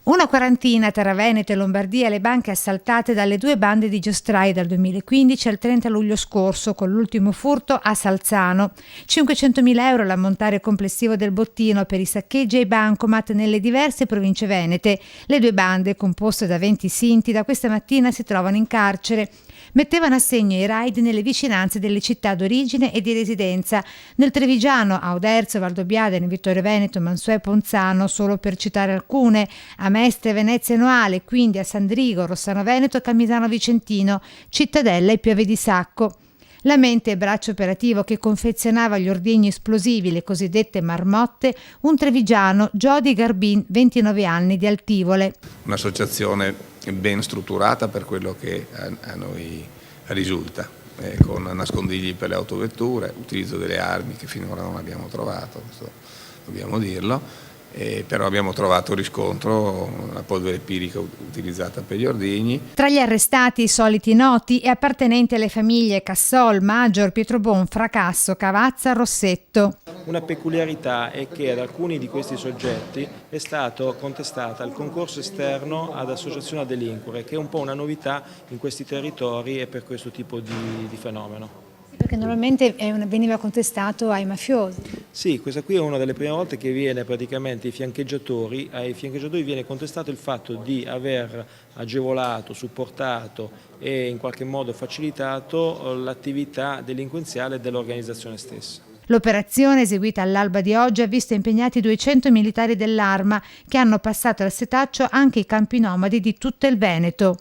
Una quarantina tra Veneto e Lombardia le banche assaltate dalle due bande di giostrai dal 2015 al 30 luglio scorso, con l'ultimo furto a Salzano. 500.000 euro l'ammontare complessivo del bottino per i saccheggi ai bancomat nelle diverse province venete. Le due bande, composte da 20 sinti, da questa mattina si trovano in carcere. Mettevano a segno i raid nelle vicinanze delle città d'origine e di residenza, nel Trevigiano, a Oderzo, Valdobbiadene, nel Vittorio Veneto, Mansueto e Ponzano, solo per citare alcune, a Mestre, Venezia e Noale, quindi a Sandrigo, Rossano Veneto, Camisano Vicentino, Cittadella e Pieve di Sacco. La mente e braccio operativo che confezionava gli ordigni esplosivi, le cosiddette marmotte, un trevigiano, Giodi Garbin, 29 anni, di Altivole. Un'associazione ben strutturata per quello che a noi risulta, con nascondigli per le autovetture, utilizzo delle armi che finora non abbiamo trovato, questo dobbiamo dirlo. Però abbiamo trovato riscontro, una polvere pirica utilizzata per gli ordigni. Tra gli arrestati i soliti noti e appartenenti alle famiglie Cassol, Maggior, Pietrobon, Fracasso, Cavazza, Rossetto. Una peculiarità è che ad alcuni di questi soggetti è stato contestata il concorso esterno ad associazione a delinquere, che è un po' una novità in questi territori e per questo tipo di fenomeno. Perché normalmente veniva contestato ai mafiosi. Sì, questa qui è una delle prime volte che viene praticamente ai fiancheggiatori viene contestato il fatto di aver agevolato, supportato e in qualche modo facilitato l'attività delinquenziale dell'organizzazione stessa. L'operazione, eseguita all'alba di oggi, ha visto impegnati 200 militari dell'Arma che hanno passato al setaccio anche i campi nomadi di tutto il Veneto.